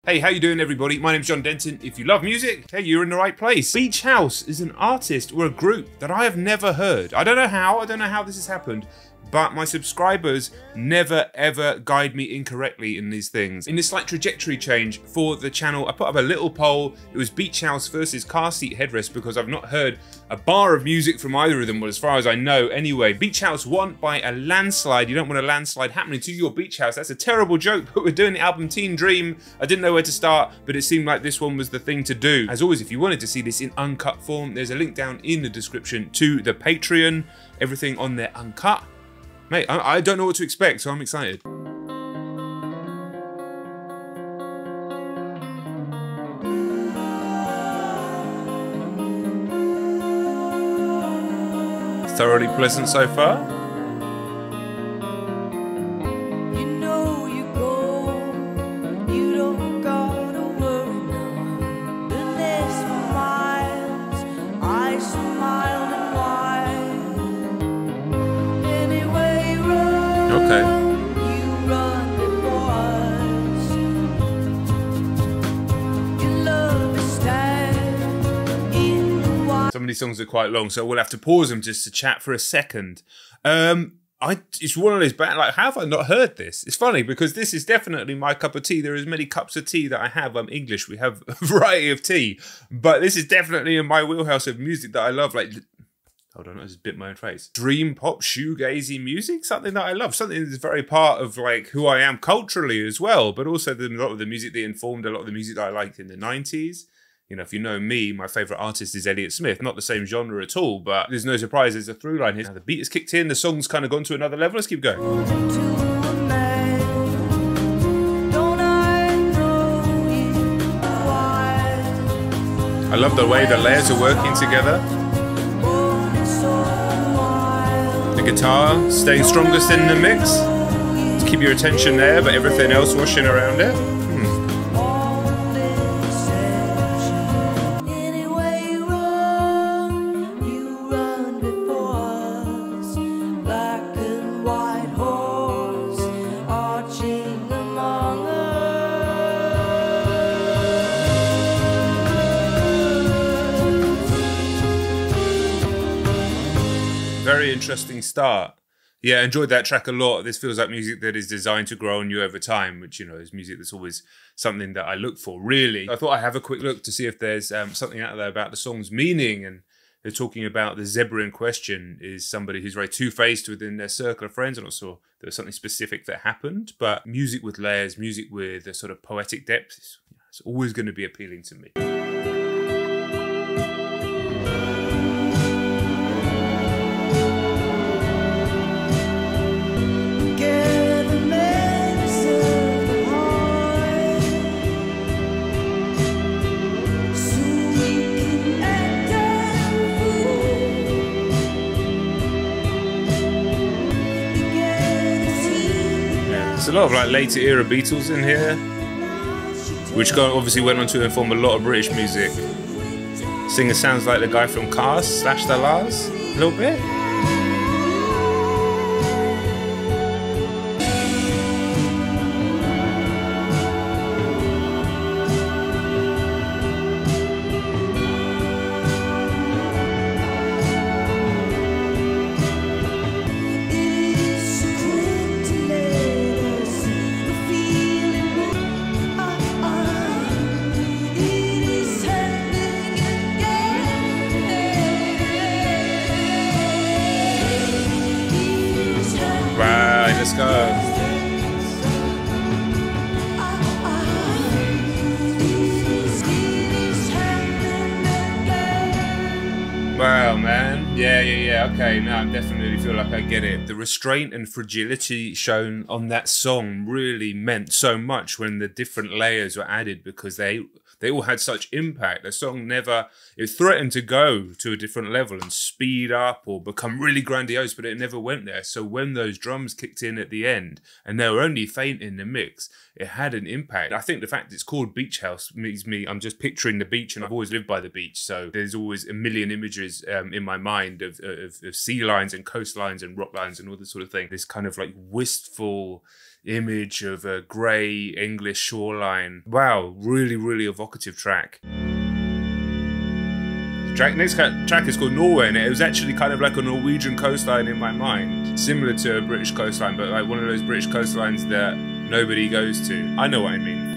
Hey, how you doing everybody? My name's John Denton. If you love music, hey, you're in the right place. Beach House is an artist or a group that I have never heard. I don't know how this has happened, but my subscribers never ever guide me incorrectly in these things. In this slight trajectory change for the channel, I put up a little poll. It was Beach House versus Car Seat Headrest because I've not heard a bar of music from either of them, well, as far as I know anyway. Beach House won by a landslide. You don't want a landslide happening to your beach house. That's a terrible joke, but we're doing the album Teen Dream. I didn't know where to start, but it seemed like this one was the thing to do. As always, if you wanted to see this in uncut form, there's a link down in the description to the Patreon. Everything on there uncut. Mate, I don't know what to expect, so I'm excited. Thoroughly pleasant so far. Some of these songs are quite long, so we'll have to pause them just to chat for a second. It's one of those bad, like, how have I not heard this? It's funny because this is definitely my cup of tea. There are as many cups of tea that I have. I'm English, we have a variety of tea, but this is definitely in my wheelhouse of music that I love. Like, hold on, I just bit my own face. Dream pop, shoegazy music, something that I love, something that's very part of like who I am culturally as well, but also a lot of the music that informed a lot of the music that I liked in the 90s. You know, if you know me, my favourite artist is Elliott Smith. Not the same genre at all, but there's no surprise, there's a through line here. Now the beat has kicked in, the song's kind of gone to another level. Let's keep going. I love the way the layers are working together. The guitar staying strongest in the mix to keep your attention there, but everything else washing around it. Very interesting start. Yeah, I enjoyed that track a lot. This feels like music that is designed to grow on you over time, which, you know, is music that's always something that I look for, really. I thought I'd have a quick look to see if there's something out there about the song's meaning. And they're talking about the zebra in question is somebody who's very two-faced within their circle of friends. I'm not sure there was something specific that happened, but music with layers, music with a sort of poetic depth, it's always going to be appealing to me. There's a lot of like later era Beatles in here, which obviously went on to inform a lot of British music. Singer sounds like the guy from Cars / The Lars, a little bit. Let's go. Wow, man. Yeah. Okay, now I definitely feel like I get it. The restraint and fragility shown on that song really meant so much when the different layers were added, because they all had such impact. The song it threatened to go to a different level and speed up or become really grandiose, but it never went there. So when those drums kicked in at the end, and they were only faint in the mix, it had an impact. I think the fact it's called Beach House means I'm just picturing the beach, and I've always lived by the beach, so there's always a million images in my mind of of sea lines and coastlines and rock lines and all this sort of thing. This kind of like wistful image of a grey English shoreline. Wow, really, really evocative track. The next track is called Norway, and it was actually kind of like a Norwegian coastline in my mind. Similar to a British coastline, but like one of those British coastlines that nobody goes to. I know what I mean.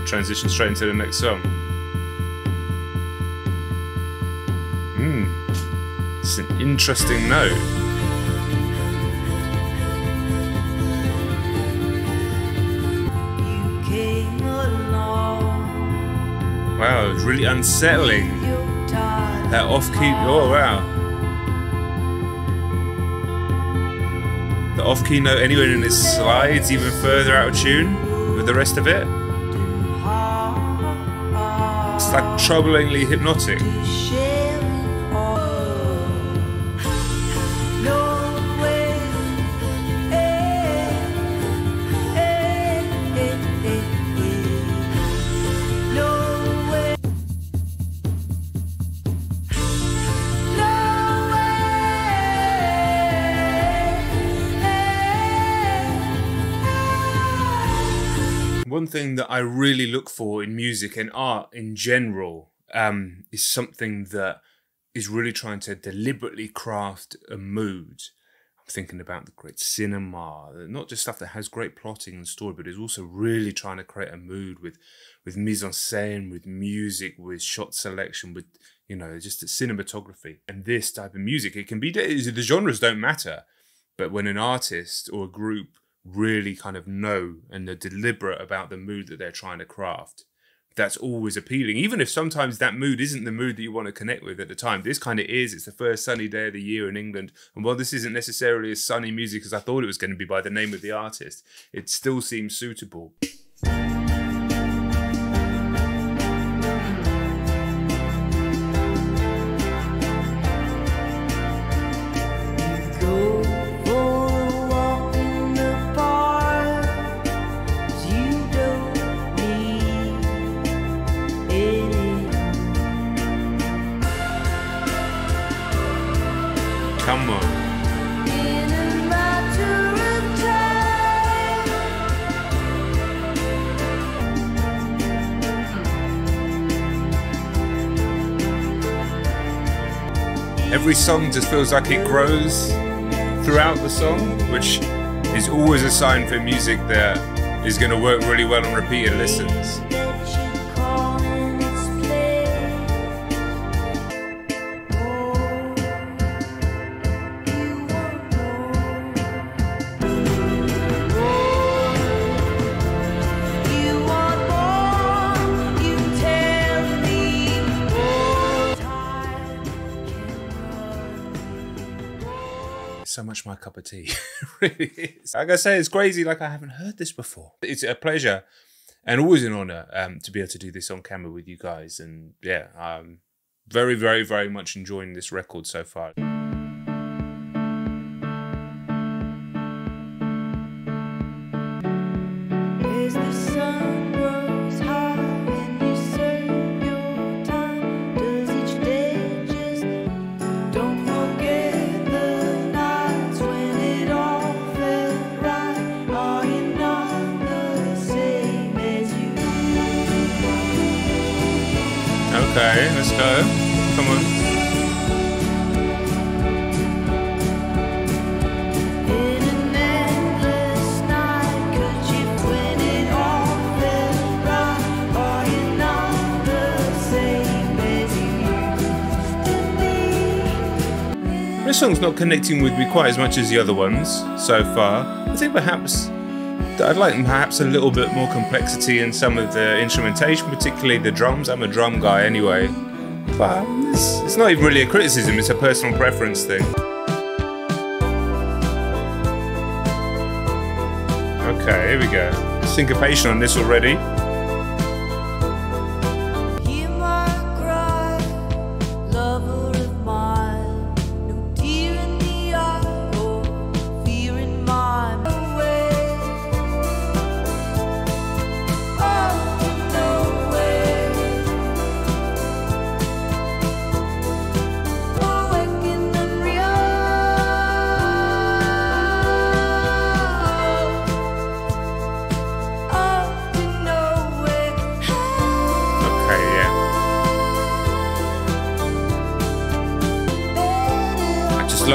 Transition straight into the next song. It's an interesting note. Wow, it's really unsettling. That off-key, oh wow. The off-key note anywhere in it slides even further out of tune with the rest of it. It's like troublingly hypnotic. One thing that I really look for in music and art in general is something that is really trying to deliberately craft a mood. I'm thinking about the great cinema, not just stuff that has great plotting and story, but is also really trying to create a mood with mise en scène, with music, with shot selection, with, you know, just the cinematography. And this type of music, it can be, the genres don't matter, but when an artist or a group really kind of know and they're deliberate about the mood that they're trying to craft, that's always appealing, even if sometimes that mood isn't the mood that you want to connect with at the time. This kind of is. It's the first sunny day of the year in England, and while this isn't necessarily as sunny music as I thought it was going to be by the name of the artist, it still seems suitable. Come on. Every song just feels like it grows throughout the song, which is always a sign for music that is going to work really well on repeated listens. So much my cup of tea. It really is. Like I say, it's crazy, like I haven't heard this before. It's a pleasure and always an honor to be able to do this on camera with you guys. And yeah, I'm very, very, very much enjoying this record so far. Okay, let's go. Come on. This song's not connecting with me quite as much as the other ones so far. I think perhaps I'd like perhaps a little bit more complexity in some of the instrumentation, particularly the drums. I'm a drum guy anyway. But it's not even really a criticism, it's a personal preference thing. Okay, here we go. Syncopation on this already.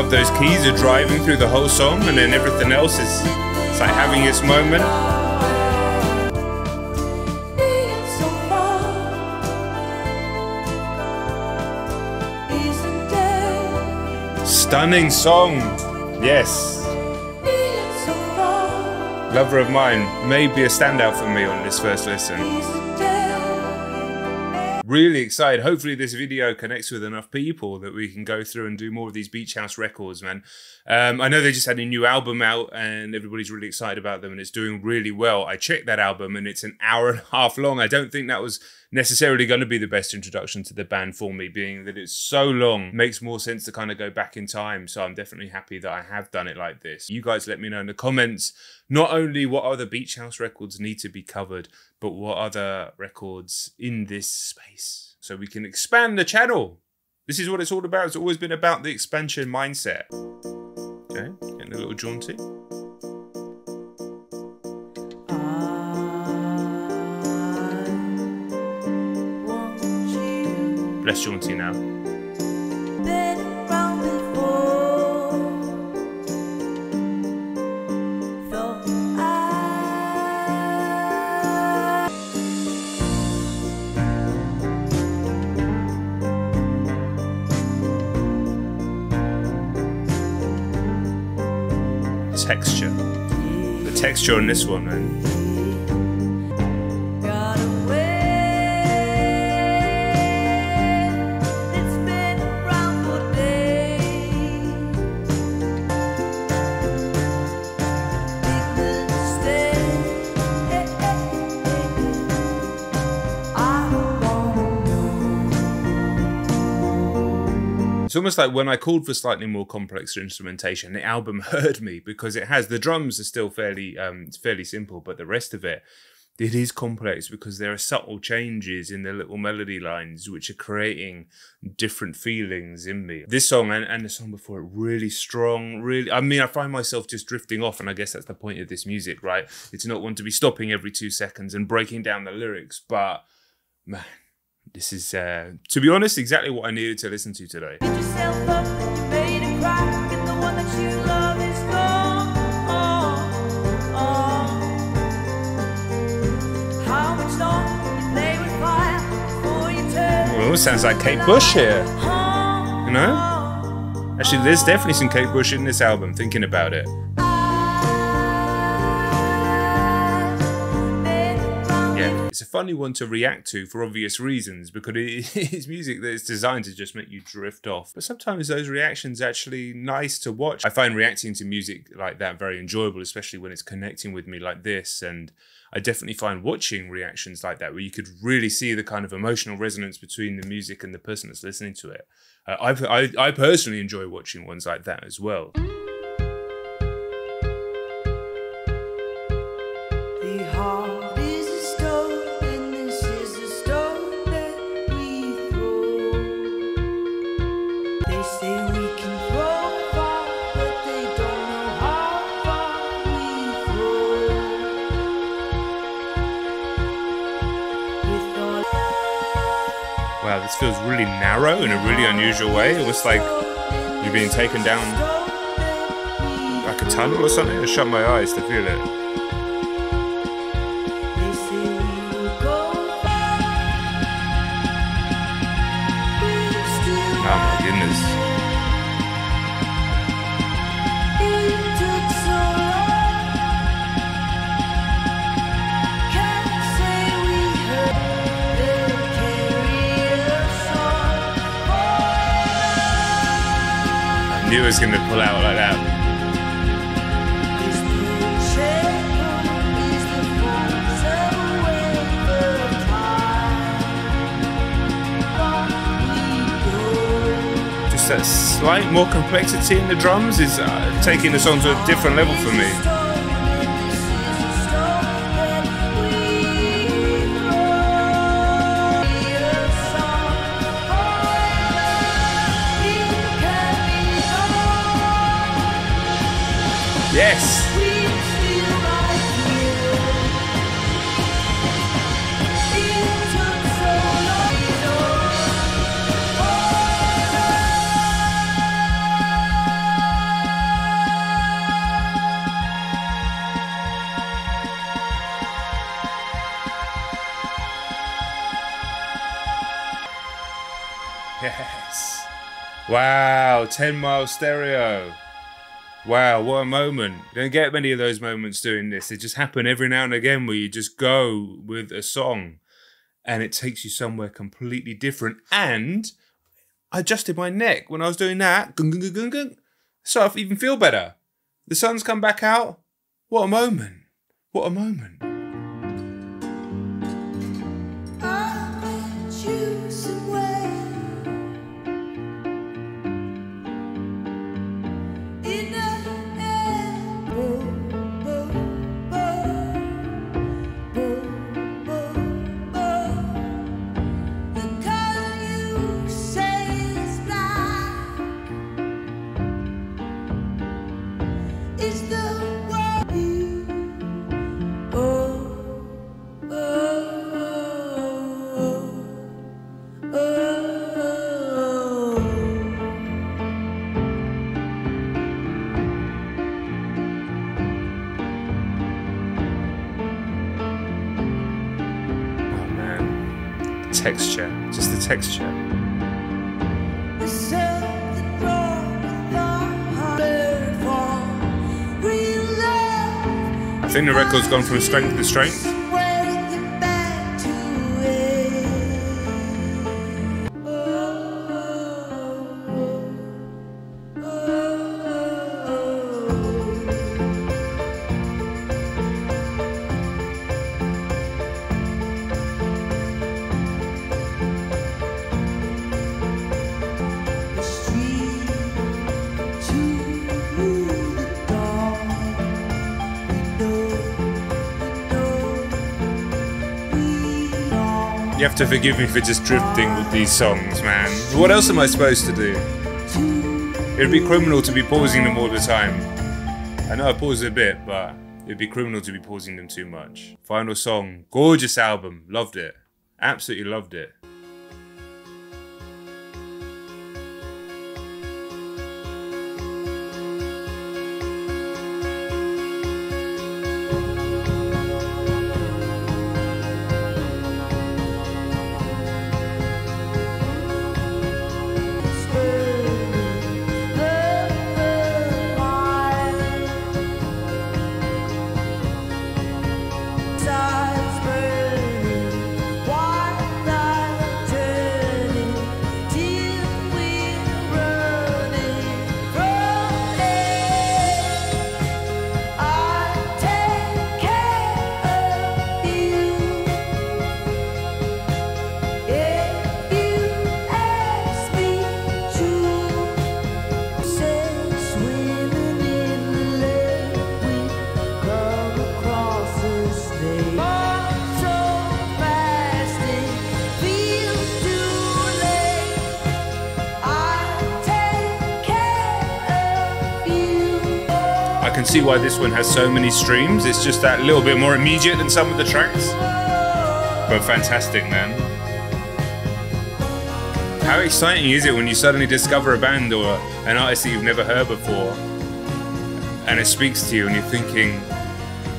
love those keys are driving through the whole song, and then everything else is, it's like having its moment. Stunning song, yes. Lover of Mine may be a standout for me on this first listen. Really excited. Hopefully this video connects with enough people that we can go through and do more of these Beach House records, man. I know they just had a new album out and everybody's really excited about them and it's doing really well. I checked that album and it's an hour and a half long. I don't think that was necessarily going to be the best introduction to the band for me, being that it's so long. Makes more sense to kind of go back in time. So I'm definitely happy that I have done it like this. You guys let me know in the comments, not only what other Beach House records need to be covered, but what other records in this space, so we can expand the channel. This is what it's all about. It's always been about the expansion mindset. Okay, getting a little jaunty. Less jaunty now. Texture. The texture on this one, man. It's almost like when I called for slightly more complex instrumentation, the album heard me, because it has, the drums are still fairly simple, but the rest of it is complex because there are subtle changes in the little melody lines which are creating different feelings in me. This song and the song before it, really strong, really, I mean, I find myself just drifting off, and I guess that's the point of this music, right? It's not one to be stopping every 2 seconds and breaking down the lyrics, but man, this is, to be honest, exactly what I needed to listen to today. Pick yourself up, you made a crack, and the one that you love is gone. How much longer you play with fire before you turn? Well, it sounds like Kate Bush here, you know? Actually, there's definitely some Kate Bush in this album, thinking about it. It's a funny one to react to for obvious reasons, because it is music that is designed to just make you drift off. But sometimes those reactions are actually nice to watch. I find reacting to music like that very enjoyable, especially when it's connecting with me like this. And I definitely find watching reactions like that, where you could really see the kind of emotional resonance between the music and the person that's listening to it. I personally enjoy watching ones like that as well. Wow, this feels really narrow in a really unusual way, almost like you're being taken down like a tunnel or something. I shut my eyes to feel it. Oh my goodness. I knew it was going to pull out like that. Just that slight more complexity in the drums is taking the song to a different level for me. Yes! Yes. Wow, 10 Mile Stereo. Wow, what a moment. You don't get many of those moments doing this. They just happen every now and again where you just go with a song and it takes you somewhere completely different. And I adjusted my neck when I was doing that. So I even feel better. The sun's come back out. What a moment. What a moment. Texture, just the texture. I think the record's gone from strength to strength. You have to forgive me for just drifting with these songs, man. What else am I supposed to do? It'd be criminal to be pausing them all the time. I know I paused a bit, but it'd be criminal to be pausing them too much. Final song, gorgeous album, loved it. Absolutely loved it. I can see why this one has so many streams. It's just that little bit more immediate than some of the tracks. But fantastic, man. How exciting is it when you suddenly discover a band or an artist that you've never heard before and it speaks to you and you're thinking,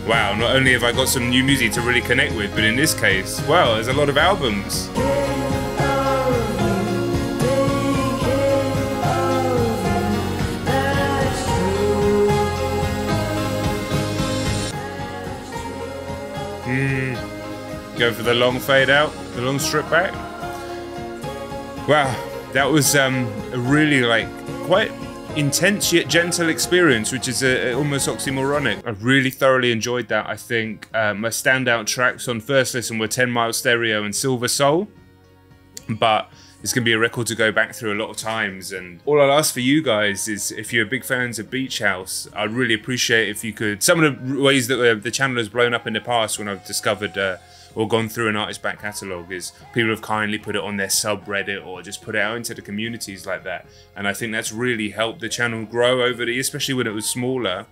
wow, not only have I got some new music to really connect with, but in this case, wow, there's a lot of albums. Go for the long fade out, the long strip back. Wow, that was a really quite intense yet gentle experience, which is almost oxymoronic. I really thoroughly enjoyed that. I think my standout tracks on first listen were 10 Mile Stereo and Silver Soul, but it's going to be a record to go back through a lot of times. And all I'll ask for you guys is, if you're big fans of Beach House, I'd really appreciate if you could, some of the ways that the channel has blown up in the past when I've discovered or gone through an artist's back catalogue is people have kindly put it on their subreddit or just put it out into the communities like that. And I think that's really helped the channel grow over the years, especially when it was smaller.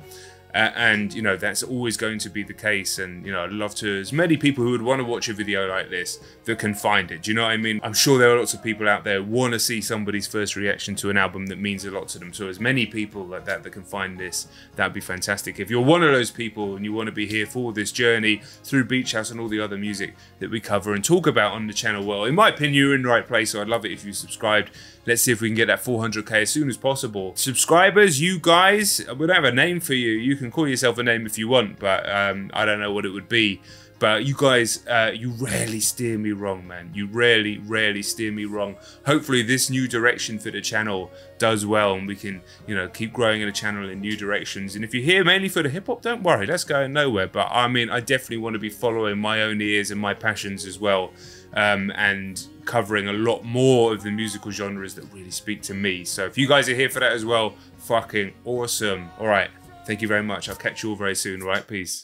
And you know, that's always going to be the case. And you know, I'd love to, as many people who would want to watch a video like this that can find it. Do you know what I mean? I'm sure there are lots of people out there who want to see somebody's first reaction to an album that means a lot to them. So as many people like that can find this, that'd be fantastic. If you're one of those people and you want to be here for this journey through Beach House and all the other music that we cover and talk about on the channel, well, in my opinion, you're in the right place. So I'd love it if you subscribed. Let's see if we can get that 400k as soon as possible. Subscribers, you guys, we don't have a name for you. You can call yourself a name if you want, but I don't know what it would be. But you guys, you rarely steer me wrong, man. You rarely steer me wrong. Hopefully this new direction for the channel does well and we can, you know, keep growing in the channel in new directions. And if you're here mainly for the hip hop, don't worry, that's going nowhere. But I mean, I definitely want to be following my own ears and my passions as well. And covering a lot more of the musical genres that really speak to me. So if you guys are here for that as well, fucking awesome. All right, thank you very much. I'll catch you all very soon. All right, peace.